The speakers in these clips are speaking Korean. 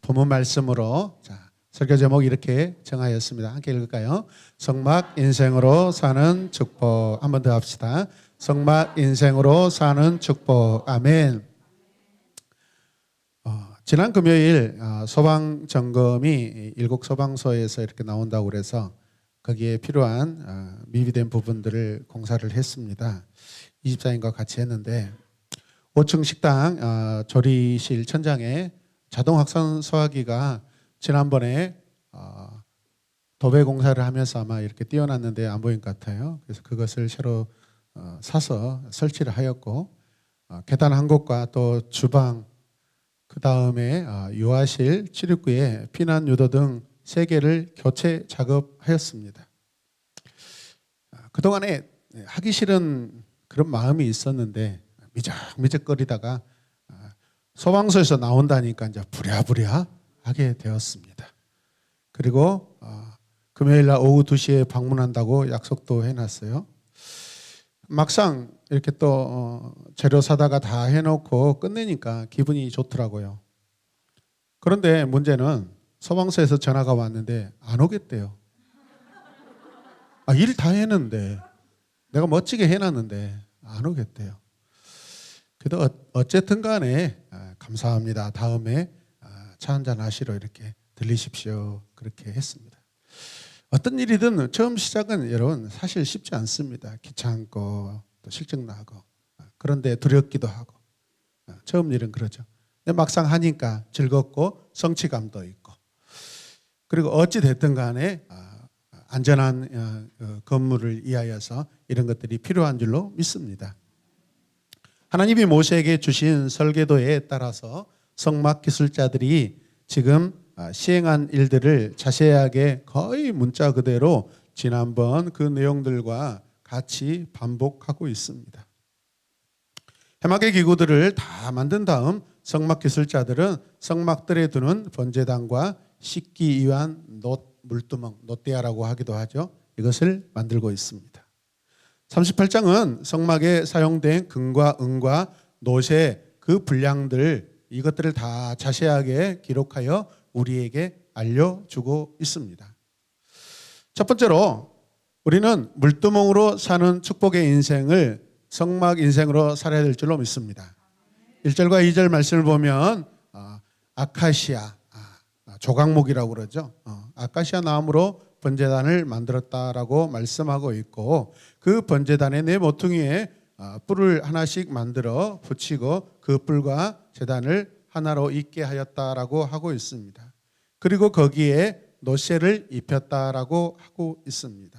본문 말씀으로 설교 제목 이렇게 정하였습니다. 함께 읽을까요? 성막 인생으로 사는 축복. 한 번 더 합시다. 성막 인생으로 사는 축복. 아멘. 지난 금요일 소방 점검이 일곡 소방서에서 이렇게 나온다고 그래서 거기에 필요한 미비된 부분들을 공사를 했습니다. 24인과 같이 했는데 5층 식당 조리실 천장에 자동 확산 소화기가 지난번에 도배 공사를 하면서 아마 이렇게 띄워놨는데 안 보인 것 같아요. 그래서 그것을 새로 사서 설치를 하였고 계단 한 곳과 또 주방 그 다음에 유아실, 출입구에 피난 유도 등 3개를 교체 작업하였습니다. 그동안에 하기 싫은 그런 마음이 있었는데 미적미적거리다가 소방서에서 나온다니까 이제 부랴부랴 하게 되었습니다. 그리고 금요일 날 오후 2시에 방문한다고 약속도 해놨어요. 막상 이렇게 또 재료 사다가 다 해놓고 끝내니까 기분이 좋더라고요. 그런데 문제는 소방서에서 전화가 왔는데 안 오겠대요. 일 다 했는데 내가 멋지게 해놨는데 안 오겠대요. 그래도 어쨌든 간에 감사합니다. 다음에 차 한잔 하시러 이렇게 들리십시오. 그렇게 했습니다. 어떤 일이든 처음 시작은 여러분 사실 쉽지 않습니다. 귀찮고 또 실증나고 그런데 두렵기도 하고 처음 일은 그러죠. 근데 막상 하니까 즐겁고 성취감도 있고 그리고 어찌 됐든 간에 안전한 건물을 위하여서 이런 것들이 필요한 줄로 믿습니다. 하나님이 모세에게 주신 설계도에 따라서 성막 기술자들이 지금 시행한 일들을 자세하게 거의 문자 그대로 지난번 그 내용들과 같이 반복하고 있습니다. 해막의 기구들을 다 만든 다음 성막 기술자들은 성막들에 두는 번제단과 씻기 위한 물두멍, 놋대야라고 하기도 하죠. 이것을 만들고 있습니다. 38장은 성막에 사용된 금과 은과 놋의 그 분량들 이것들을 다 자세하게 기록하여 우리에게 알려주고 있습니다. 첫 번째로 우리는 물두멍으로 사는 축복의 인생을 성막 인생으로 살아야 될 줄로 믿습니다. 1절과 2절 말씀을 보면 아카시아, 조각목이라고 그러죠. 아카시아 나무로 번제단을 만들었다라고 말씀하고 있고 그 번제단의 네 모퉁이에 뿔을 하나씩 만들어 붙이고 그 뿔과 제단을 하나로 있게 하였다라고 하고 있습니다. 그리고 거기에 놋쇠를 입혔다라고 하고 있습니다.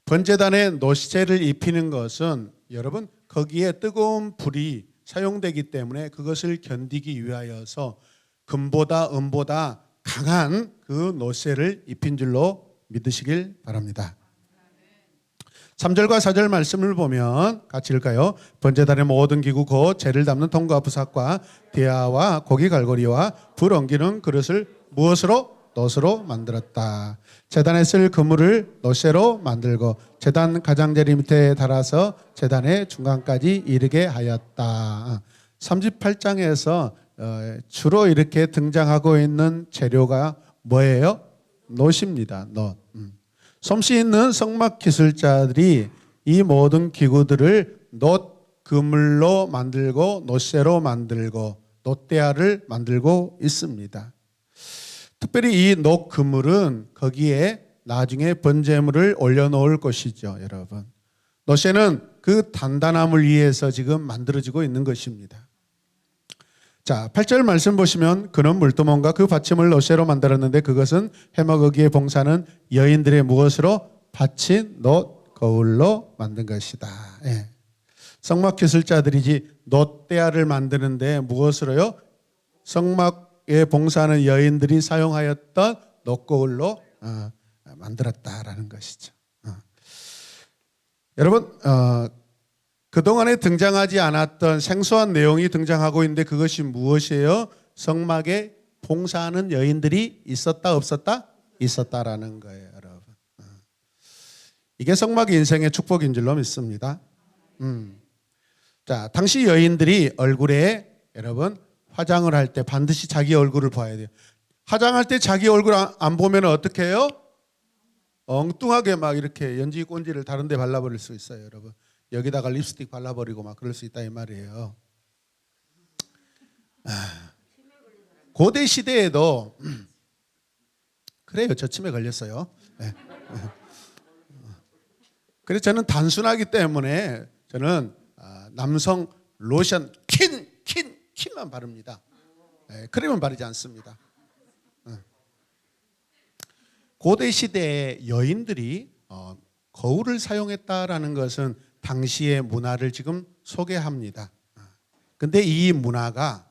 번제단에 놋쇠를 입히는 것은 여러분 거기에 뜨거운 불이 사용되기 때문에 그것을 견디기 위하여서 금보다 은보다 강한 그 놋쇠를 입힌 줄로 믿으시길 바랍니다. 3절과 4절 말씀을 보면 같이 읽을까요? 번제단의 모든 기구 곧 재를 담는 통과 부삭과 대야와 고기 갈고리와 불 옮기는 그릇을 무엇으로? 놋으로 만들었다. 제단에 쓸 그물을 놋쇠로 만들고 제단 가장자리 밑에 달아서 제단의 중간까지 이르게 하였다. 38장에서 주로 이렇게 등장하고 있는 재료가 뭐예요? 놋입니다. 놋. 솜씨 있는 성막 기술자들이 이 모든 기구들을 놋 그물로 만들고 놋쇠로 만들고 놋대야를 만들고 있습니다. 특별히 이 놋 그물은 거기에 나중에 번제물을 올려놓을 것이죠, 여러분. 놋쇠는 그 단단함을 위해서 지금 만들어지고 있는 것입니다. 자, 8절 말씀 보시면 그는 물두멍과 그 받침을 놋쇠로 만들었는데 그것은 해먹기에 봉사는 여인들의 무엇으로? 받친 놋 거울로 만든 것이다. 예. 성막 기술자들이지 놋대야를 만드는데 무엇으로요? 성막에 봉사하는 여인들이 사용하였던 놋 거울로 만들었다라는 것이죠. 여러분 그동안에 등장하지 않았던 생소한 내용이 등장하고 있는데 그것이 무엇이에요? 성막에 봉사하는 여인들이 있었다 없었다? 있었다라는 거예요, 여러분. 이게 성막 인생의 축복인 줄로 믿습니다. 자, 당시 여인들이 얼굴에 여러분 화장을 할 때 반드시 자기 얼굴을 봐야 돼요. 화장할 때 자기 얼굴 안 보면 어떻게 해요? 엉뚱하게 막 이렇게 연지 꼰지를 다른 데 발라버릴 수 있어요, 여러분. 여기다가 립스틱 발라버리고 막 그럴 수 있다 이 말이에요. 고대 시대에도 그래요, 저 치매 걸렸어요. 네. 그래서 저는 단순하기 때문에 저는 남성 로션 킨만 바릅니다. 크림은 바르지 않습니다. 고대 시대의 여인들이 거울을 사용했다라는 것은 당시의 문화를 지금 소개합니다. 근데 이 문화가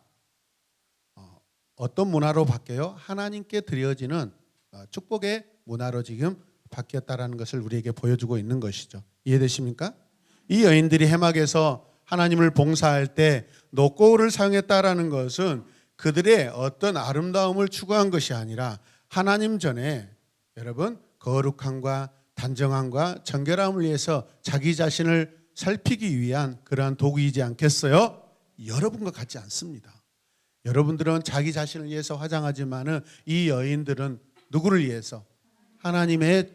어떤 문화로 바뀌어요? 하나님께 드려지는 축복의 문화로 지금 바뀌었다라는 것을 우리에게 보여주고 있는 것이죠. 이해되십니까? 이 여인들이 해막에서 하나님을 봉사할 때 노고울을 사용했다라는 것은 그들의 어떤 아름다움을 추구한 것이 아니라 하나님 전에 여러분 거룩함과 단정함과 정결함을 위해서 자기 자신을 살피기 위한 그러한 도구이지 않겠어요? 여러분과 같지 않습니다. 여러분들은 자기 자신을 위해서 화장하지만은 이 여인들은 누구를 위해서? 하나님의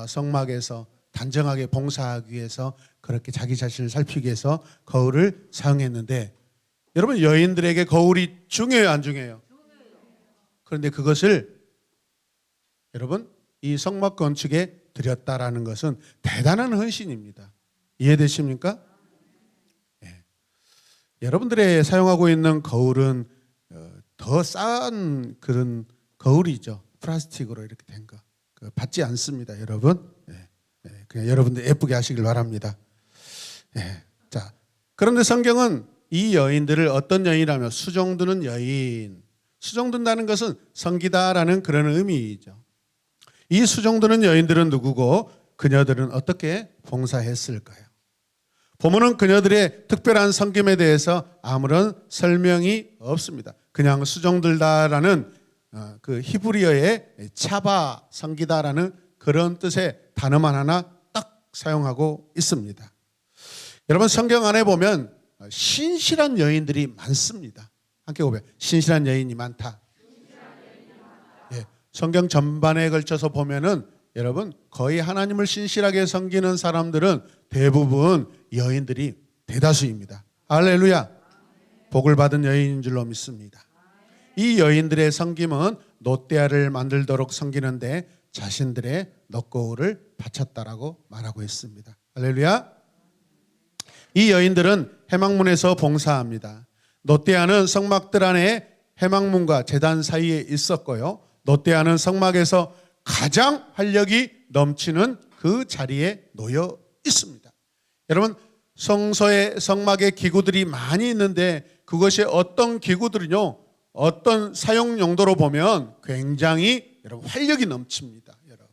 성막에서 단정하게 봉사하기 위해서 그렇게 자기 자신을 살피기 위해서 거울을 사용했는데 여러분 여인들에게 거울이 중요해요, 안 중요해요? 그런데 그것을 여러분 이 성막 건축에 드렸다라는 것은 대단한 헌신입니다. 이해되십니까? 네. 여러분들의 사용하고 있는 거울은 더 싼 그런 거울이죠. 플라스틱으로 이렇게 된 거. 받지 않습니다, 여러분. 네. 네. 그냥 여러분들 예쁘게 하시길 바랍니다. 네. 자, 그런데 성경은 이 여인들을 어떤 여인이라며 수종드는 여인. 수종든다는 것은 섬기다라는 그런 의미이죠. 이 수종드는 여인들은 누구고 그녀들은 어떻게 봉사했을까요? 본문은 그녀들의 특별한 섬김에 대해서 아무런 설명이 없습니다. 그냥 수종들다라는 그 히브리어의 차바 섬기다라는 그런 뜻의 단어만 하나 딱 사용하고 있습니다. 여러분 성경 안에 보면 신실한 여인들이 많습니다. 함께 보면 신실한 여인이 많다. 예, 성경 전반에 걸쳐서 보면은 여러분 거의 하나님을 신실하게 섬기는 사람들은 대부분 여인들이 대다수입니다. 할렐루야. 복을 받은 여인인 줄로 믿습니다. 이 여인들의 섬김은 놋대야를 만들도록 섬기는데 자신들의 놋거울을 바쳤다라고 말하고 있습니다. 할렐루야. 이 여인들은 해막문에서 봉사합니다. 놋대야는 성막들 안에 해막문과 제단 사이에 있었고요. 놋대야는 성막에서 가장 활력이 넘치는 그 자리에 놓여 있습니다. 여러분 성소에 성막에 기구들이 많이 있는데 그것이 어떤 기구들은요, 어떤 사용 용도로 보면 굉장히 여러분 활력이 넘칩니다. 여러분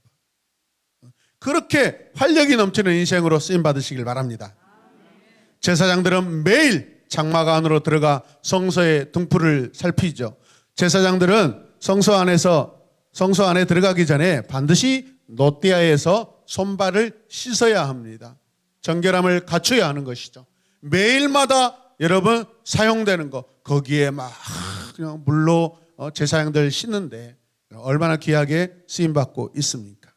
그렇게 활력이 넘치는 인생으로 쓰임 받으시길 바랍니다. 제사장들은 매일 장막 안으로 들어가 성소의 등불을 살피죠. 제사장들은 성소 안에 들어가기 전에 반드시 놋대야에서 손발을 씻어야 합니다. 정결함을 갖춰야 하는 것이죠. 매일마다 여러분 사용되는 거 거기에 막 그냥 물로 제사장들 씻는데 얼마나 귀하게 쓰임받고 있습니까?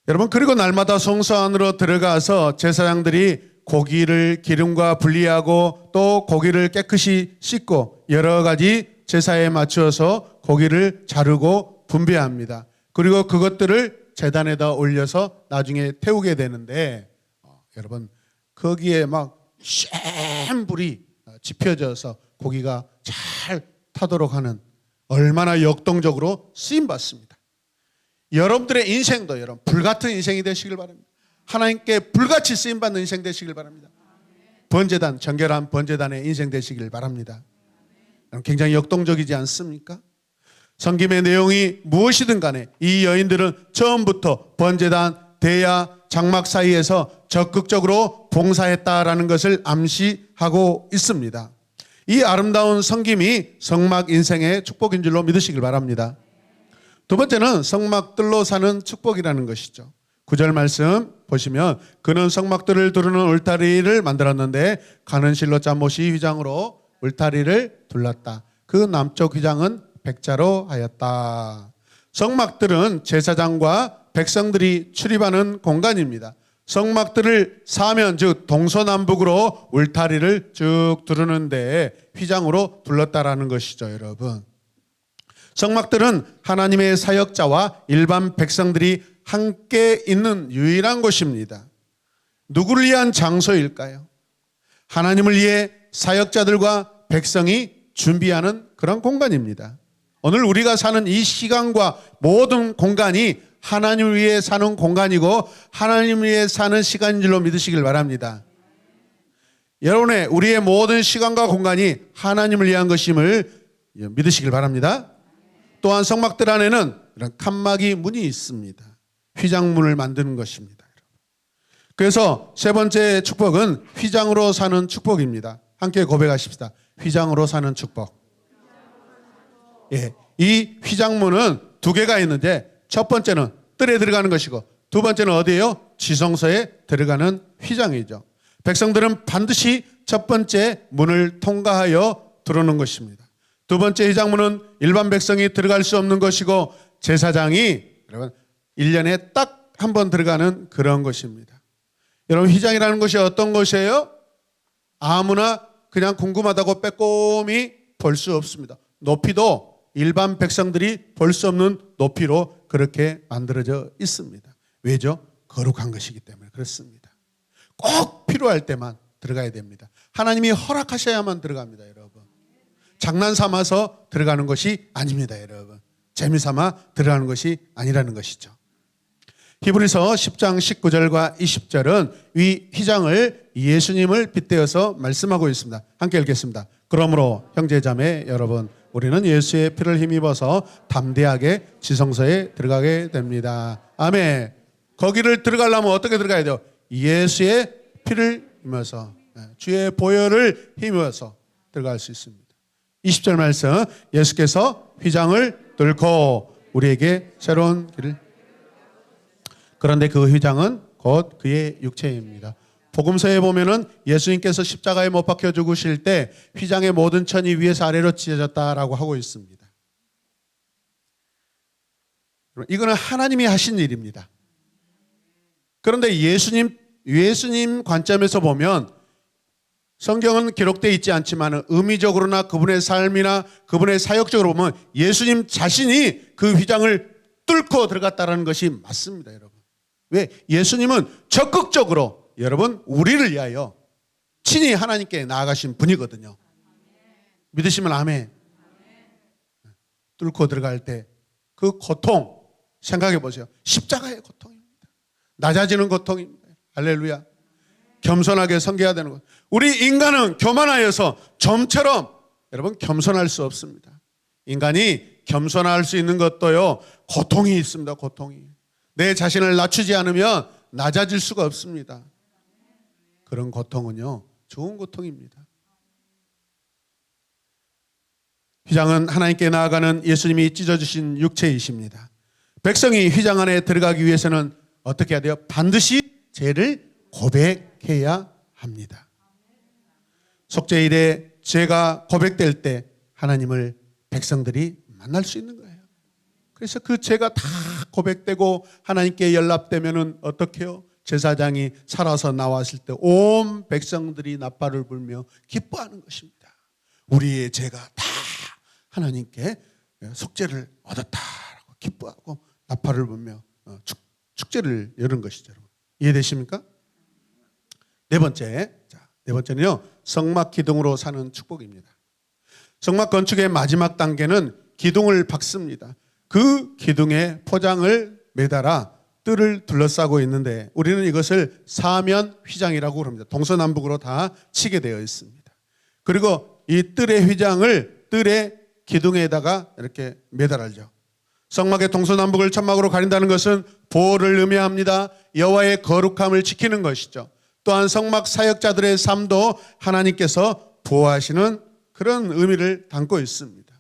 여러분 그리고 날마다 성소 안으로 들어가서 제사장들이 고기를 기름과 분리하고 또 고기를 깨끗이 씻고 여러 가지 제사에 맞추어서 고기를 자르고 분배합니다. 그리고 그것들을 제단에다 올려서 나중에 태우게 되는데 여러분 거기에 막 센 불이 지펴져서 고기가 잘 타도록 하는 얼마나 역동적으로 쓰임받습니다. 여러분들의 인생도 여러분 불같은 인생이 되시길 바랍니다. 하나님께 불같이 쓰임받는 인생 되시길 바랍니다. 번제단, 정결한 번제단의 인생 되시길 바랍니다. 굉장히 역동적이지 않습니까? 성김의 내용이 무엇이든 간에 이 여인들은 처음부터 번제단, 대야, 장막 사이에서 적극적으로 봉사했다라는 것을 암시하고 있습니다. 이 아름다운 성김이 성막 인생의 축복인 줄로 믿으시길 바랍니다. 두 번째는 성막들로 사는 축복이라는 것이죠. 9절 말씀 보시면 그는 성막들을 두르는 울타리를 만들었는데 가는 실로 짠 못이 휘장으로 울타리를 둘렀다. 그 남쪽 휘장은 백자로 하였다. 성막들은 제사장과 백성들이 출입하는 공간입니다. 성막들을 사면 즉 동서남북으로 울타리를 쭉 두르는데 휘장으로 둘렀다라는 것이죠, 여러분. 성막들은 하나님의 사역자와 일반 백성들이 함께 있는 유일한 곳입니다. 누구를 위한 장소일까요? 하나님을 위해 사역자들과 백성이 준비하는 그런 공간입니다. 오늘 우리가 사는 이 시간과 모든 공간이 하나님을 위해 사는 공간이고 하나님을 위해 사는 시간인 줄로 믿으시길 바랍니다. 여러분의 우리의 모든 시간과 공간이 하나님을 위한 것임을 믿으시길 바랍니다. 또한 성막들 안에는 이런 칸막이 문이 있습니다. 휘장문을 만드는 것입니다. 그래서 세 번째 축복은 휘장으로 사는 축복입니다. 함께 고백하십시다. 휘장으로 사는 축복. 예, 이 휘장문은 두 개가 있는데 첫 번째는 뜰에 들어가는 것이고 두 번째는 어디예요? 지성소에 들어가는 휘장이죠. 백성들은 반드시 첫 번째 문을 통과하여 들어오는 것입니다. 두 번째 휘장문은 일반 백성이 들어갈 수 없는 것이고 제사장이 여러분 1년에 딱 한 번 들어가는 그런 것입니다. 여러분 휘장이라는 것이 어떤 것이에요? 아무나 그냥 궁금하다고 빼꼼히 볼 수 없습니다. 높이도 일반 백성들이 볼 수 없는 높이로 그렇게 만들어져 있습니다. 왜죠? 거룩한 것이기 때문에 그렇습니다. 꼭 필요할 때만 들어가야 됩니다. 하나님이 허락하셔야만 들어갑니다, 여러분. 장난 삼아서 들어가는 것이 아닙니다, 여러분. 재미 삼아 들어가는 것이 아니라는 것이죠. 히브리서 10장 19절과 20절은 이 휘장을 예수님을 빗대어서 말씀하고 있습니다. 함께 읽겠습니다. 그러므로 형제자매 여러분, 우리는 예수의 피를 힘입어서 담대하게 지성소에 들어가게 됩니다. 아멘. 거기를 들어가려면 어떻게 들어가야 돼요? 예수의 피를 힘입어서, 주의 보혈을 힘입어서 들어갈 수 있습니다. 20절 말씀, 예수께서 휘장을 뚫고 우리에게 새로운 길을, 그런데 그 휘장은 곧 그의 육체입니다. 복음서에 보면은 예수님께서 십자가에 못 박혀 죽으실 때 휘장의 모든 천이 위에서 아래로 찢어졌다라고 하고 있습니다. 이거는 하나님이 하신 일입니다. 그런데 예수님 관점에서 보면 성경은 기록되어 있지 않지만 의미적으로나 그분의 삶이나 그분의 사역적으로 보면 예수님 자신이 그 휘장을 뚫고 들어갔다는 것이 맞습니다, 여러분. 왜? 예수님은 적극적으로 여러분 우리를 위하여 친히 하나님께 나아가신 분이거든요. 믿으시면 아멘. 뚫고 들어갈 때 그 고통 생각해 보세요. 십자가의 고통입니다. 낮아지는 고통입니다. 할렐루야. 겸손하게 섬겨야 되는 것. 우리 인간은 교만하여서 좀처럼 여러분 겸손할 수 없습니다. 인간이 겸손할 수 있는 것도요 고통이 있습니다. 고통이. 내 자신을 낮추지 않으면 낮아질 수가 없습니다. 그런 고통은요 좋은 고통입니다. 휘장은 하나님께 나아가는 예수님이 찢어주신 육체이십니다. 백성이 휘장 안에 들어가기 위해서는 어떻게 해야 돼요? 반드시 죄를 고백해야 합니다. 속죄일에 죄가 고백될 때 하나님을 백성들이 만날 수 있는 거예요. 그래서 그 죄가 다 고백되고 하나님께 연락되면은 어떻게 해요? 제사장이 살아서 나왔을 때 온 백성들이 나팔을 불며 기뻐하는 것입니다. 우리의 죄가 다 하나님께 속죄를 얻었다라고 기뻐하고 나팔을 불며 축제를 여는 것이죠. 이해되십니까? 네 번째는요 성막 기둥으로 사는 축복입니다. 성막 건축의 마지막 단계는 기둥을 박습니다. 그 기둥에 포장을 매달아 뜰을 둘러싸고 있는데 우리는 이것을 사면 휘장이라고 합니다. 동서남북으로 다 치게 되어 있습니다. 그리고 이 뜰의 휘장을 뜰의 기둥에다가 이렇게 매달죠. 성막의 동서남북을 천막으로 가린다는 것은 보호를 의미합니다. 여호와의 거룩함을 지키는 것이죠. 또한 성막 사역자들의 삶도 하나님께서 보호하시는 그런 의미를 담고 있습니다.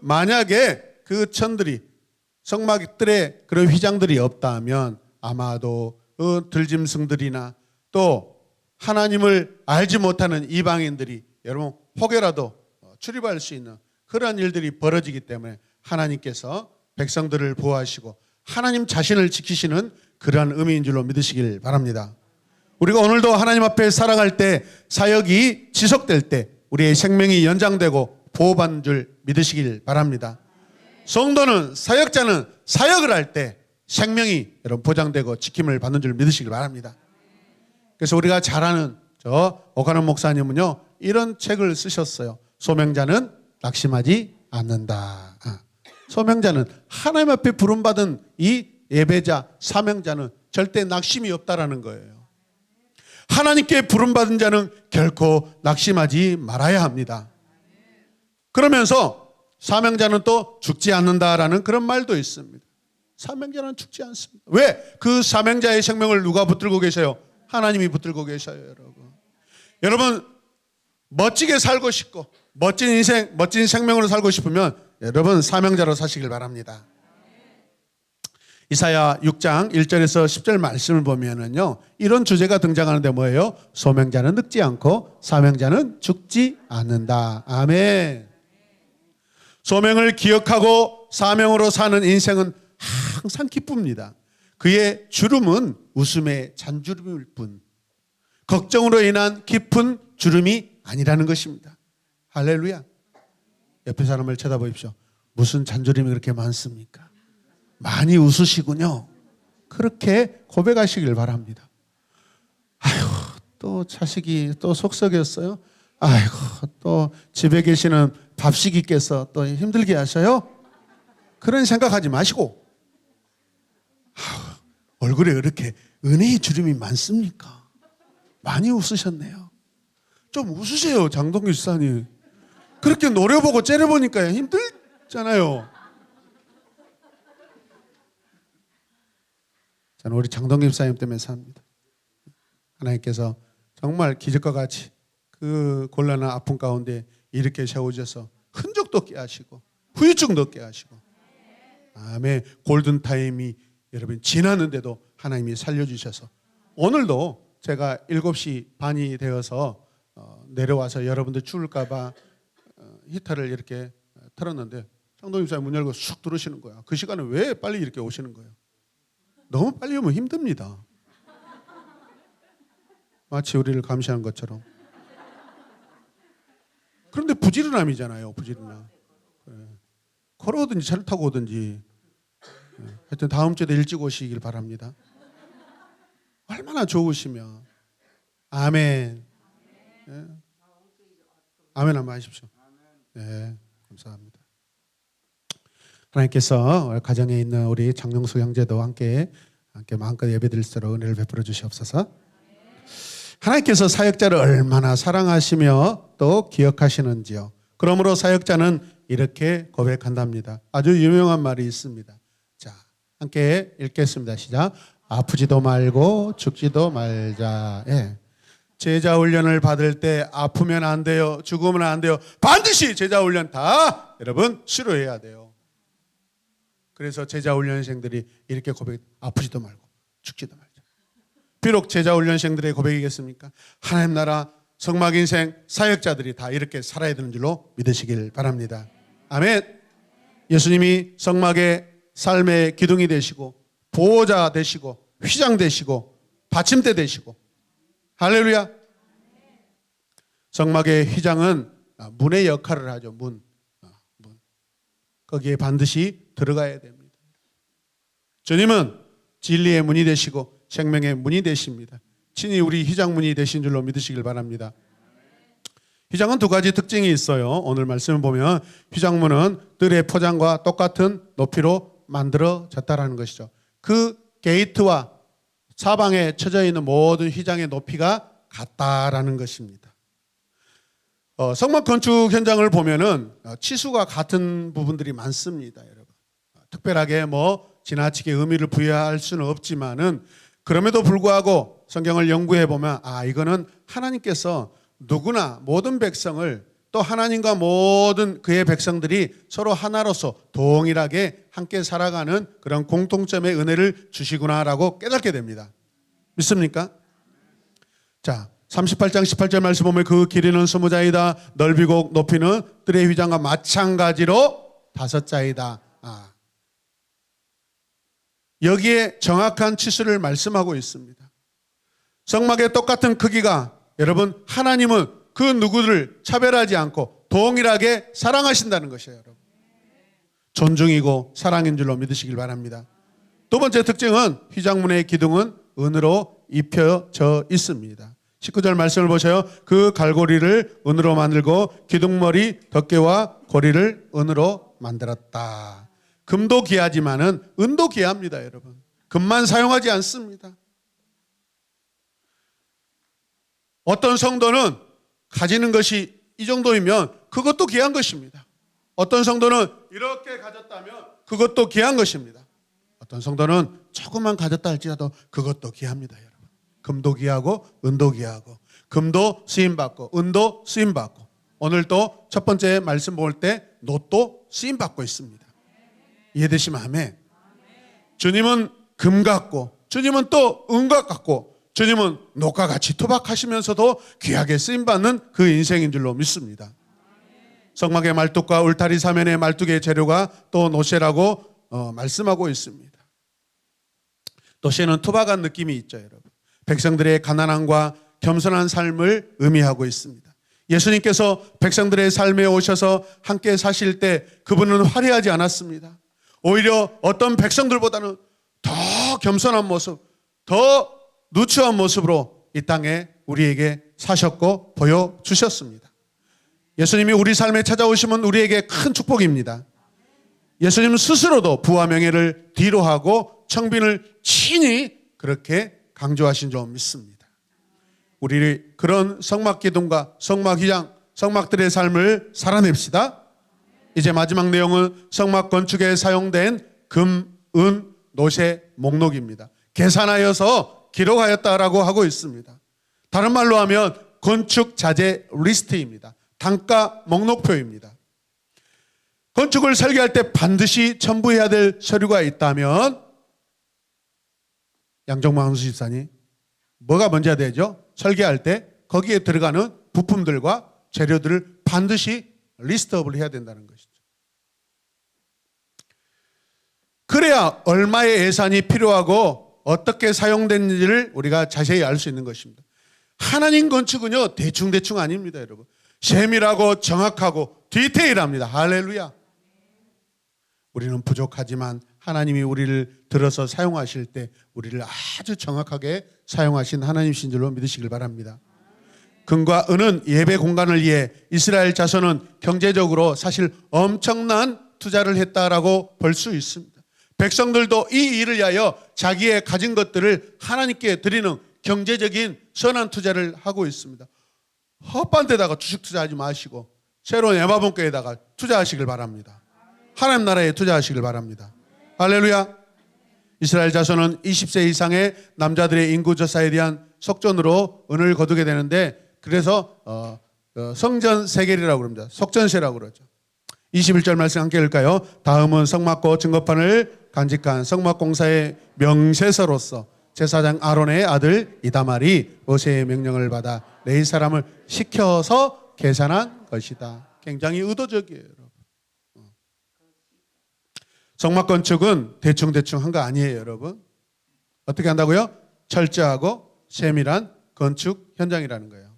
만약에 그 천들이 성막들에 그런 휘장들이 없다면 아마도 들짐승들이나 또 하나님을 알지 못하는 이방인들이 여러분 혹여라도 출입할 수 있는 그런 일들이 벌어지기 때문에 하나님께서 백성들을 보호하시고 하나님 자신을 지키시는 그러한 의미인 줄로 믿으시길 바랍니다. 우리가 오늘도 하나님 앞에 살아갈 때 사역이 지속될 때 우리의 생명이 연장되고 보호받는 줄 믿으시길 바랍니다. 성도는 사역자는 사역을 할 때 생명이 여러분 보장되고 지킴을 받는 줄 믿으시길 바랍니다. 그래서 우리가 잘 아는 저 오가는 목사님은요 이런 책을 쓰셨어요. 소명자는 낙심하지 않는다. 소명자는 하나님 앞에 부름받은 이 예배자 사명자는 절대 낙심이 없다라는 거예요. 하나님께 부름받은 자는 결코 낙심하지 말아야 합니다. 그러면서 사명자는 또 죽지 않는다라는 그런 말도 있습니다. 사명자는 죽지 않습니다. 왜? 그 사명자의 생명을 누가 붙들고 계세요? 하나님이 붙들고 계셔요. 여러분 멋지게 살고 싶고 멋진 인생, 멋진 생명으로 살고 싶으면 여러분 사명자로 사시길 바랍니다. 이사야 6장 1절에서 10절 말씀을 보면은요 이런 주제가 등장하는데 뭐예요? 소명자는 늙지 않고 사명자는 죽지 않는다. 아멘. 소명을 기억하고 사명으로 사는 인생은 항상 기쁩니다. 그의 주름은 웃음의 잔주름일 뿐 걱정으로 인한 깊은 주름이 아니라는 것입니다. 할렐루야. 옆에 사람을 쳐다보십시오. 무슨 잔주름이 그렇게 많습니까? 많이 웃으시군요. 그렇게 고백하시길 바랍니다. 아이고 또 자식이 또 속썩였어요. 아이고 또 집에 계시는 밥식이께서 또 힘들게 하셔요. 그런 생각하지 마시고 얼굴에 이렇게 은혜의 주름이 많습니까? 많이 웃으셨네요. 좀 웃으세요. 장동규 집사님. 그렇게 노려보고 째려보니까 힘들잖아요. 저는 우리 장동규 집사님 때문에 삽니다. 하나님께서 정말 기적과 같이 그 곤란한 아픔 가운데 이렇게 세워주셔서 흔적도 없게 하시고 후유증도 없게 하시고 아멘. 골든타임이 여러분 지났는데도 하나님이 살려주셔서 오늘도 제가 7시 반이 되어서 내려와서 여러분들 추울까 봐 히터를 이렇게 틀었는데 장동규 집사님 문 열고 쑥 들어오시는 거야. 그 시간에 왜 빨리 이렇게 오시는 거예요? 너무 빨리 오면 힘듭니다. 마치 우리를 감시하는 것처럼. 그런데 부지런함이잖아요. 부지런함. 걸어오든지 차를 타고 오든지 하여튼 다음 주에도 일찍 오시길 바랍니다. 얼마나 좋으시며 아멘. 네. 아멘 한번 하십시오. 네, 감사합니다. 하나님께서 가정에 있는 우리 장영수 형제도 함께 마음껏 예배드릴 수 있도록 은혜를 베풀어 주시옵소서. 하나님께서 사역자를 얼마나 사랑하시며 또 기억하시는지요. 그러므로 사역자는 이렇게 고백한답니다. 아주 유명한 말이 있습니다. 자, 함께 읽겠습니다. 시작. 아프지도 말고 죽지도 말자. 예. 제자 훈련을 받을 때 아프면 안 돼요. 죽으면 안 돼요. 반드시 제자 훈련 다 여러분 치료해야 돼요. 그래서 제자 훈련생들이 이렇게 고백, 아프지도 말고 죽지도 말자. 비록 제자 훈련생들의 고백이겠습니까? 하나님 나라 성막 인생 사역자들이 다 이렇게 살아야 되는 줄로 믿으시길 바랍니다. 아멘. 예수님이 성막의 삶의 기둥이 되시고 보호자 되시고 휘장 되시고 받침대 되시고 할렐루야. 성막의 휘장은 문의 역할을 하죠. 문. 거기에 반드시 들어가야 됩니다. 주님은 진리의 문이 되시고 생명의 문이 되십니다. 친히 우리 휘장문이 되신 줄로 믿으시길 바랍니다. 휘장은 두 가지 특징이 있어요. 오늘 말씀을 보면 휘장문은 뜰의 포장과 똑같은 높이로 만들어졌다라는 것이죠. 그 게이트와 사방에 쳐져 있는 모든 휘장의 높이가 같다라는 것입니다. 성막 건축 현장을 보면은 치수가 같은 부분들이 많습니다, 여러분. 특별하게 지나치게 의미를 부여할 수는 없지만은 그럼에도 불구하고 성경을 연구해 보면 이거는 하나님께서 누구나 모든 백성을 또 하나님과 모든 그의 백성들이 서로 하나로서 동일하게 함께 살아가는 그런 공통점의 은혜를 주시구나라고 깨닫게 됩니다. 믿습니까? 자, 38장 18절 말씀 보면 그 길이는 20자이다. 넓이고 높이는 뜰의 휘장과 마찬가지로 5자이다. 여기에 정확한 치수를 말씀하고 있습니다. 성막의 똑같은 크기가, 여러분, 하나님은 그 누구를 차별하지 않고 동일하게 사랑하신다는 것이에요. 여러분, 존중이고 사랑인 줄로 믿으시길 바랍니다. 두 번째 특징은 휘장문의 기둥은 은으로 입혀져 있습니다. 19절 말씀을 보셔요. 그 갈고리를 은으로 만들고 기둥머리 덮개와 고리를 은으로 만들었다. 금도 귀하지만은 은도 귀합니다, 여러분. 금만 사용하지 않습니다. 어떤 성도는 가지는 것이 이 정도이면 그것도 귀한 것입니다. 어떤 성도는 이렇게 가졌다면 그것도 귀한 것입니다. 어떤 성도는 조금만 가졌다 할지라도 그것도 귀합니다, 여러분. 금도 귀하고 은도 귀하고, 금도 쓰임받고 은도 쓰임받고, 오늘 또 첫 번째 말씀 볼 때 놋도 쓰임받고 있습니다. 이해되시면 아멘. 주님은 금 같고, 주님은 또 은과 같고, 주님은 놋과 같이 투박하시면서도 귀하게 쓰임받는 그 인생인 줄로 믿습니다. 성막의 말뚝과 울타리 사면의 말뚝의 재료가 또 노쇠라고 말씀하고 있습니다. 노쇠는 투박한 느낌이 있죠, 여러분. 백성들의 가난함과 겸손한 삶을 의미하고 있습니다. 예수님께서 백성들의 삶에 오셔서 함께 사실 때 그분은 화려하지 않았습니다. 오히려 어떤 백성들보다는 더 겸손한 모습, 더 누추한 모습으로 이 땅에 우리에게 사셨고 보여주셨습니다. 예수님이 우리 삶에 찾아오시면 우리에게 큰 축복입니다. 예수님 스스로도 부와 명예를 뒤로하고 청빈을 친히 그렇게 강조하신 줄 믿습니다. 우리 그런 성막 기둥과 성막 휘장, 성막들의 삶을 살아냅시다. 이제 마지막 내용은 성막 건축에 사용된 금, 은, 노쇠 목록입니다. 계산하여서 기록하였다라고 하고 있습니다. 다른 말로 하면 건축 자재 리스트입니다. 단가 목록표입니다. 건축을 설계할 때 반드시 첨부해야 될 서류가 있다면, 양정만 한수 집사님, 뭐가 먼저 해야 되죠? 설계할 때 거기에 들어가는 부품들과 재료들을 반드시 리스트업을 해야 된다는 것이죠. 그래야 얼마의 예산이 필요하고 어떻게 사용됐는지를 우리가 자세히 알 수 있는 것입니다. 하나님 건축은요, 대충대충 아닙니다, 여러분. 세밀하고 정확하고 디테일합니다. 할렐루야. 우리는 부족하지만 하나님이 우리를 들어서 사용하실 때 우리를 아주 정확하게 사용하신 하나님이신 줄로 믿으시길 바랍니다. 금과 은은 예배 공간을 위해 이스라엘 자손은 경제적으로 사실 엄청난 투자를 했다라고 볼 수 있습니다. 백성들도 이 일을 위하여 자기의 가진 것들을 하나님께 드리는 경제적인 선한 투자를 하고 있습니다. 헛반 데다가 주식 투자하지 마시고 새로운 에바본교에다가 투자하시길 바랍니다. 하나님 나라에 투자하시길 바랍니다. 할렐루야. 이스라엘 자손은 20세 이상의 남자들의 인구조사에 대한 속전으로 은을 거두게 되는데, 그래서 성전세겔이라고 그럽니다. 속전세라고 그러죠. 21절 말씀 함께 읽을까요? 다음은 성막고 증거판을 간직한 성막공사의 명세서로서 제사장 아론의 아들 이다말이 모세의 명령을 받아 레위 사람을 시켜서 계산한 것이다. 굉장히 의도적이에요, 여러분. 성막 건축은 대충대충 한 거 아니에요, 여러분. 어떻게 한다고요? 철저하고 세밀한 건축 현장이라는 거예요.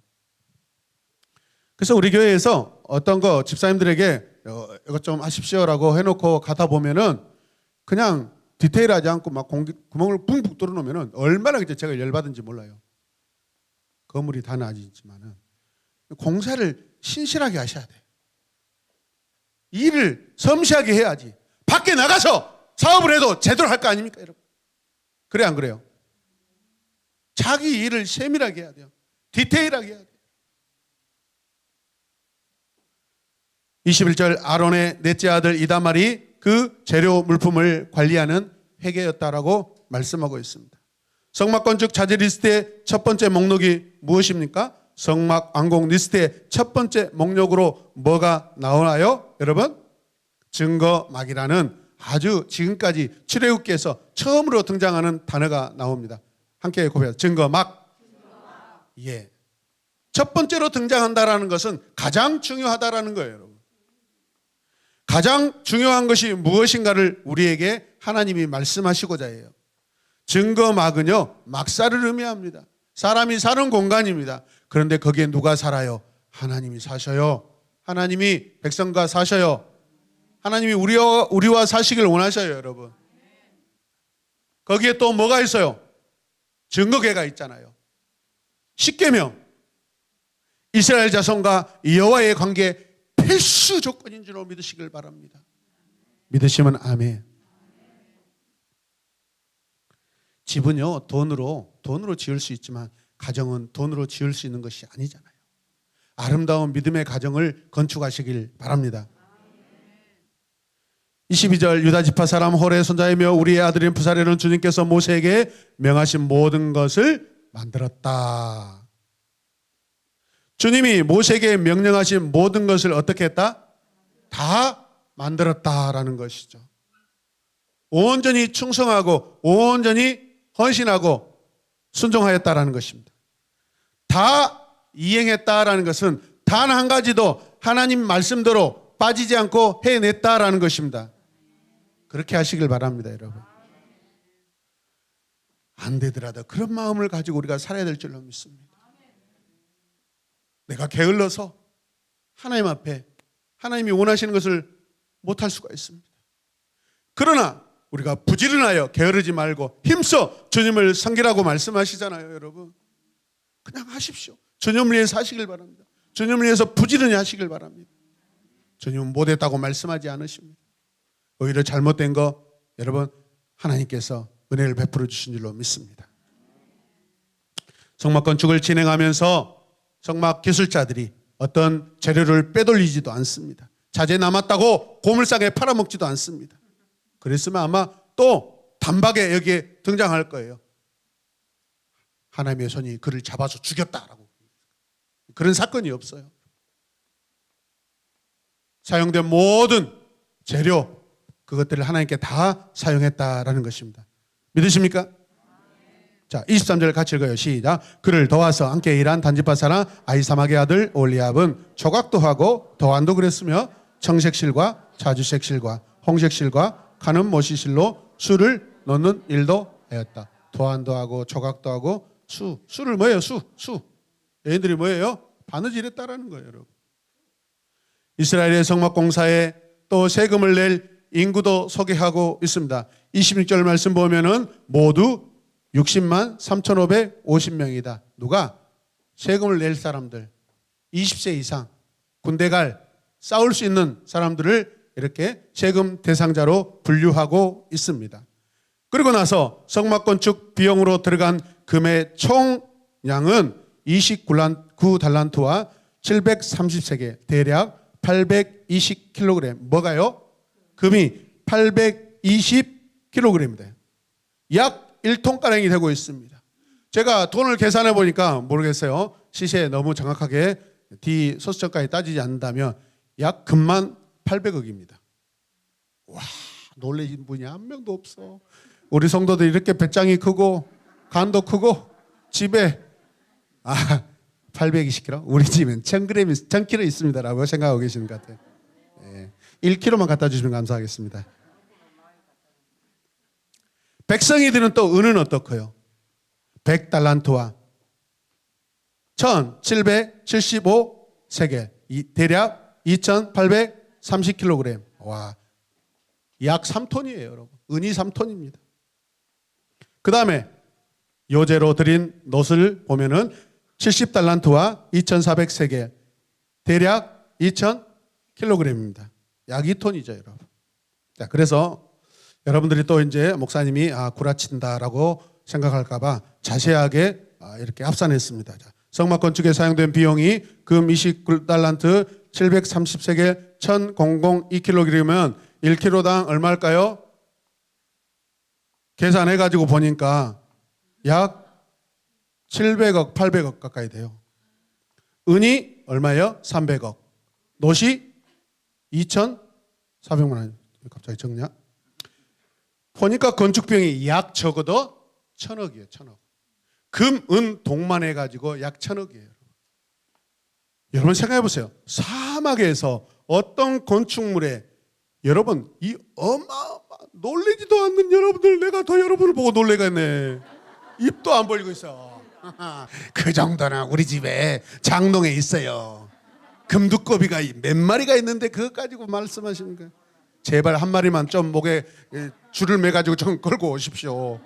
그래서 우리 교회에서 어떤 거 집사님들에게 이것 좀 하십시오라고 해놓고 가다 보면은 그냥 디테일하지 않고 막 구멍을 붕붕 뚫어놓으면은 얼마나 제가 열받은지 몰라요. 건물이 다 나아지지만은 공사를 신실하게 하셔야 돼요. 일을 섬세하게 해야지. 밖에 나가서 사업을 해도 제대로 할 거 아닙니까, 여러분? 그래 안 그래요? 자기 일을 세밀하게 해야 돼요. 디테일하게 해야 돼요. 21절 아론의 넷째 아들 이다말이 그 재료 물품을 관리하는 회계였다라고 말씀하고 있습니다. 성막 건축 자재 리스트의 첫 번째 목록이 무엇입니까? 성막 완공 리스트의 첫 번째 목록으로 뭐가 나오나요? 여러분, 증거막이라는 아주 지금까지 출애굽기에서 처음으로 등장하는 단어가 나옵니다. 함께 고백하세요. 증거막. 예. 첫 번째로 등장한다라는 것은 가장 중요하다라는 거예요, 여러분. 가장 중요한 것이 무엇인가를 우리에게 하나님이 말씀하시고자 해요. 증거막은요, 막사를 의미합니다. 사람이 사는 공간입니다. 그런데 거기에 누가 살아요? 하나님이 사셔요. 하나님이 백성과 사셔요. 하나님이 우리와 사시길 원하셔요, 여러분. 거기에 또 뭐가 있어요? 증거궤가 있잖아요. 십계명, 이스라엘 자손과 여호와의 관계 필수 조건인 줄로 믿으시길 바랍니다. 믿으시면 아멘. 집은요, 돈으로 지을 수 있지만 가정은 돈으로 지을 수 있는 것이 아니잖아요. 아름다운 믿음의 가정을 건축하시길 바랍니다. 22절, 유다 지파 사람 홀의 손자이며 우리의 아들인 부사레는 주님께서 모세에게 명하신 모든 것을 만들었다. 주님이 모세에게 명령하신 모든 것을 어떻게 했다? 다 만들었다라는 것이죠. 온전히 충성하고 온전히 헌신하고 순종하였다라는 것입니다. 다 이행했다라는 것은 단 한 가지도 하나님 말씀대로 빠지지 않고 해냈다라는 것입니다. 그렇게 하시길 바랍니다, 여러분. 안 되더라도 그런 마음을 가지고 우리가 살아야 될 줄로 믿습니다. 내가 게을러서 하나님 앞에 하나님이 원하시는 것을 못할 수가 있습니다. 그러나 우리가 부지런하여 게으르지 말고 힘써 주님을 섬기라고 말씀하시잖아요, 여러분. 그냥 하십시오. 주님을 위해서 하시길 바랍니다. 주님을 위해서 부지런히 하시길 바랍니다. 주님은 못했다고 말씀하지 않으십니다. 오히려 잘못된 거 여러분 하나님께서 은혜를 베풀어 주신 줄로 믿습니다. 성막 건축을 진행하면서 성막 기술자들이 어떤 재료를 빼돌리지도 않습니다. 자재 남았다고 고물상에 팔아먹지도 않습니다. 그랬으면 아마 또 단박에 여기에 등장할 거예요. 하나님의 손이 그를 잡아서 죽였다라고. 그런 사건이 없어요. 사용된 모든 재료 그것들을 하나님께 다 사용했다라는 것입니다. 믿으십니까? 자, 23절 같이 읽어요. 시작. 그를 도와서 함께 일한 단지파 사람 아히사막의 아들 올리압은 조각도 하고 도안도 그랬으며 청색실과 자주색실과 홍색실과 가는 모시실로 수를 넣는 일도 하였다. 도안도 하고 조각도 하고 수를 뭐예요? 수. 얘네들이 뭐예요? 바느질했다라는 거예요, 여러분. 이스라엘의 성막 공사에 또 세금을 낼 인구도 소개하고 있습니다. 26절 말씀 보면은 모두 60만 3,550명이다. 누가? 세금을 낼 사람들, 20세 이상 군대 갈 싸울 수 있는 사람들을 이렇게 세금 대상자로 분류하고 있습니다. 그리고 나서 성막 건축 비용으로 들어간 금의 총량은 29달란트와 730세겔, 대략 820kg. 뭐가요? 금이 820kg입니다. 약 1톤가량이 되고 있습니다. 제가 돈을 계산해 보니까 모르겠어요. 시세 너무 정확하게 소수점까지 따지지 않는다면 약 금만 800억입니다. 와, 놀라신 분이 한 명도 없어. 우리 성도들이 이렇게 배짱이 크고 간도 크고 집에 820kg? 우리 집엔 1000kg 있습니다라고 생각하고 계시는 것 같아요. 1kg만 갖다 주시면 감사하겠습니다. 백성이들은 또 은은 어떻고요? 100달란트와 1775세겔, 대략 2830kg. 와, 약 3톤이에요, 여러분. 은이 3톤입니다. 그 다음에 요제로 드린 놋을 보면은 70달란트와 2400세겔, 대략 2000kg입니다. 약 2톤이죠, 여러분. 자, 그래서 여러분들이 또 이제 목사님이 구라친다라고 생각할까봐 자세하게 이렇게 합산했습니다. 자, 성막 건축에 사용된 비용이 금 29달란트 730세겔 1002kg이면 1kg당 얼마일까요? 계산해가지고 보니까 약 700억, 800억 가까이 돼요. 은이 얼마예요? 300억. 놋이 2,400만 원. 갑자기 적냐? 보니까 건축 비용이 약 적어도 1,000억이에요. 1,000억. 금, 은, 동만 해가지고 약 1,000억이에요. 여러분 생각해 보세요. 사막에서 어떤 건축물에 여러분 이 놀리지도 않는 여러분들, 내가 더 여러분을 보고 놀래겠네. 입도 안 벌리고 있어. 그 정도는 우리 집에 장롱에 있어요. 금두꺼비가 몇 마리가 있는데 그거 가지고 말씀하시는 거예요. 제발 한 마리만 좀 목에 줄을 매가지고 좀 끌고 오십시오.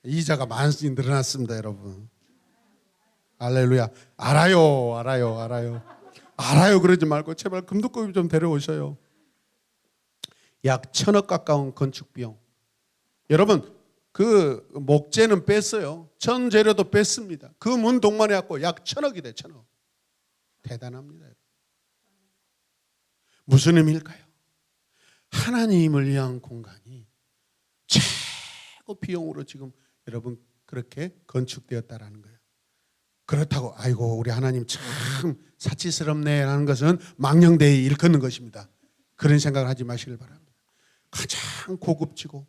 이자가 많이 늘어났습니다, 여러분. 할렐루야. 알아요. 그러지 말고 제발 금두꺼비 좀 데려오셔요. 약 1,000억 가까운 건축 비용. 여러분 그 목재는 뺐어요. 전 재료도 뺐습니다. 그 문 동만해 갖고 약 1,000억이 돼. 1,000억. 대단합니다. 무슨 의미일까요? 하나님을 위한 공간이 최고 비용으로 지금 여러분 그렇게 건축되었다라는 거예요. 그렇다고 아이고 우리 하나님 참 사치스럽네라는 것은 망령되이 일컫는 것입니다. 그런 생각을 하지 마시길 바랍니다. 가장 고급지고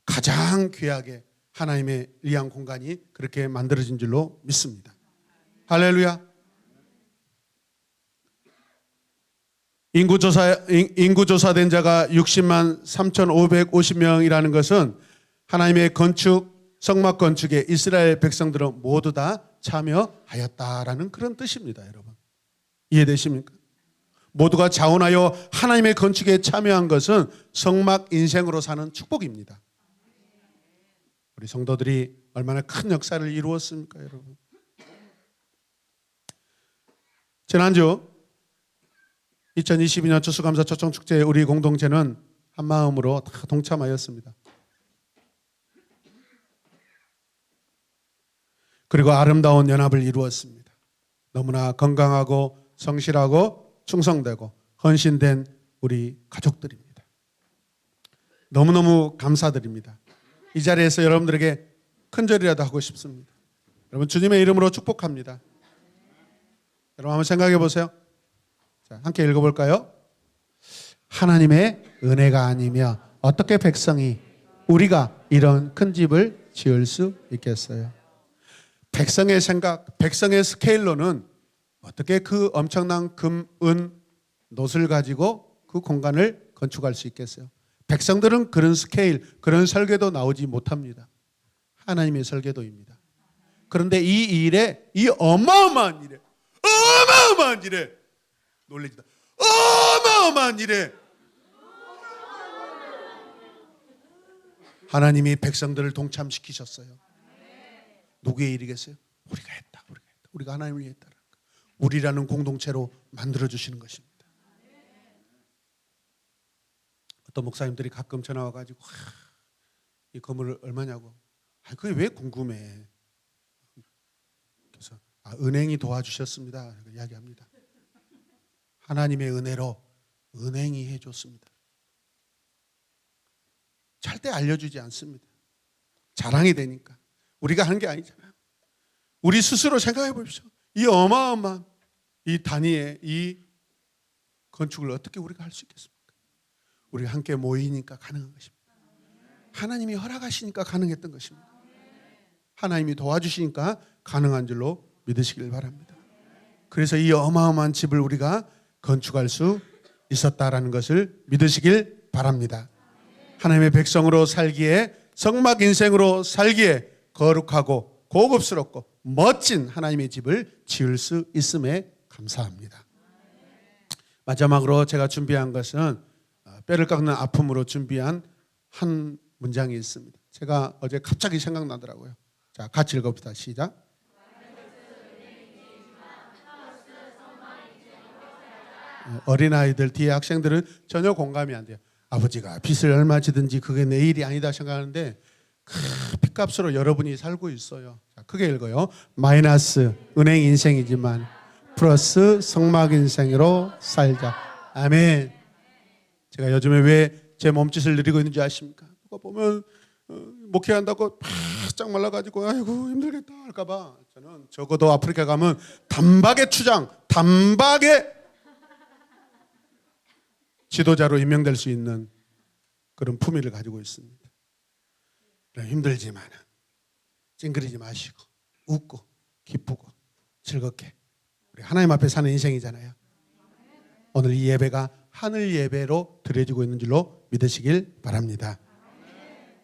가장 귀하게 하나님의 위한 공간이 그렇게 만들어진 줄로 믿습니다. 할렐루야. 인구조사된 자가 60만 3,550명이라는 것은 하나님의 건축, 성막 건축에 이스라엘 백성들은 모두 다 참여하였다라는 그런 뜻입니다. 여러분 이해되십니까? 모두가 자원하여 하나님의 건축에 참여한 것은 성막 인생으로 사는 축복입니다. 우리 성도들이 얼마나 큰 역사를 이루었습니까, 여러분? 지난주 2022년 추수감사 초청축제에 우리 공동체는 한마음으로 다 동참하였습니다. 그리고 아름다운 연합을 이루었습니다. 너무나 건강하고 성실하고 충성되고 헌신된 우리 가족들입니다. 너무너무 감사드립니다. 이 자리에서 여러분들에게 큰절이라도 하고 싶습니다. 여러분 주님의 이름으로 축복합니다. 여러분 한번 생각해 보세요. 자, 함께 읽어볼까요? 하나님의 은혜가 아니며 어떻게 백성이 우리가 이런 큰 집을 지을 수 있겠어요? 백성의 생각, 백성의 스케일로는 어떻게 그 엄청난 금, 은, 놋을 가지고 그 공간을 건축할 수 있겠어요? 백성들은 그런 스케일, 그런 설계도 나오지 못합니다. 하나님의 설계도입니다. 그런데 이 일에, 이 어마어마한 일에 놀리지다. 어마어마한 일에 하나님이 백성들을 동참시키셨어요. 누구의 일이겠어요? 우리가 했다. 우리가 하나님을 위해 했다. 우리라는 공동체로 만들어주시는 것입니다. 어떤 목사님들이 가끔 전화 와가지고 이 건물 얼마냐고. 그게 왜 궁금해? 그래서 은행이 도와주셨습니다. 이야기합니다. 하나님의 은혜로 은행이 해줬습니다. 절대 알려주지 않습니다. 자랑이 되니까. 우리가 하는 게 아니잖아요. 우리 스스로 생각해 보십시오. 이 어마어마한 이 단위의 이 건축을 어떻게 우리가 할 수 있겠습니까? 우리가 함께 모이니까 가능한 것입니다. 하나님이 허락하시니까 가능했던 것입니다. 하나님이 도와주시니까 가능한 줄로 믿으시길 바랍니다. 그래서 이 어마어마한 집을 우리가 건축할 수 있었다라는 것을 믿으시길 바랍니다. 하나님의 백성으로 살기에, 성막 인생으로 살기에 거룩하고 고급스럽고 멋진 하나님의 집을 지을 수 있음에 감사합니다. 마지막으로 제가 준비한 것은 뼈를 깎는 아픔으로 준비한 한 문장이 있습니다. 제가 어제 갑자기 생각나더라고요. 자, 같이 읽어봅시다. 시작. 어린아이들, 뒤에 학생들은 전혀 공감이 안 돼요. 아버지가 빚을 얼마 지든지 그게 내 일이 아니다 생각하는데 빚값으로 여러분이 살고 있어요. 자, 크게 읽어요. 마이너스 은행 인생이지만 플러스 성막 인생으로 살자. 아멘. 제가 요즘에 왜 제 몸짓을 누리고 있는지 아십니까? 누가 보면 목회한다고 바짝 말라가지고 아이고 힘들겠다 할까봐 저는 적어도 아프리카 가면 단박에 추장, 단박에 지도자로 임명될 수 있는 그런 품위를 가지고 있습니다. 힘들지만 찡그리지 마시고 웃고 기쁘고 즐겁게 우리 우리 하나님 앞에 사는 인생이잖아요. 오늘 이 예배가 하늘 예배로 드려지고 있는 줄로 믿으시길 바랍니다.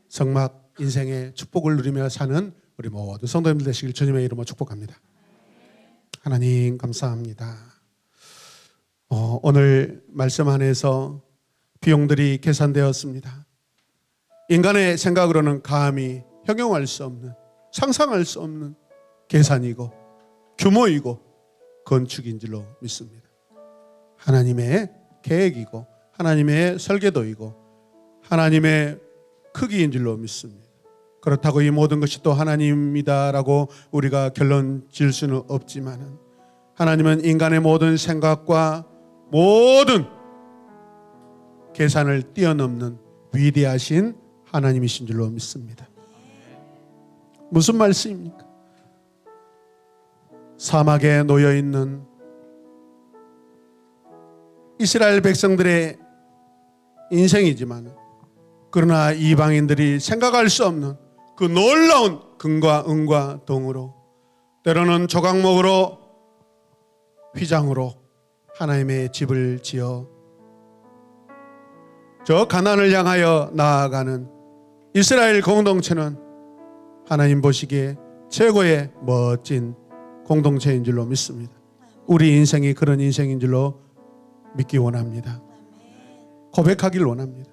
성막 인생의 축복을 누리며 사는 우리 모든 성도님들 되시길 주님의 이름으로 축복합니다. 하나님 감사합니다. 오늘 말씀 안에서 비용들이 계산되었습니다. 인간의 생각으로는 감히 형용할 수 없는, 상상할 수 없는 계산이고 규모이고 건축인 줄로 믿습니다. 하나님의 계획이고 하나님의 설계도이고 하나님의 크기인 줄로 믿습니다. 그렇다고 이 모든 것이 또 하나님이다라고 우리가 결론 지을 수는 없지만 하나님은 인간의 모든 생각과 모든 계산을 뛰어넘는 위대하신 하나님이신 줄로 믿습니다. 무슨 말씀입니까? 사막에 놓여있는 이스라엘 백성들의 인생이지만 그러나 이방인들이 생각할 수 없는 그 놀라운 금과 은과 동으로 때로는 조각목으로 휘장으로 하나님의 집을 지어 저 가나안을 향하여 나아가는 이스라엘 공동체는 하나님 보시기에 최고의 멋진 공동체인 줄로 믿습니다. 우리 인생이 그런 인생인 줄로 믿기 원합니다. 고백하길 원합니다.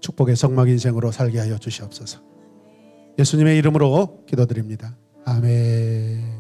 축복의 성막 인생으로 살게 하여 주시옵소서. 예수님의 이름으로 기도드립니다. 아멘.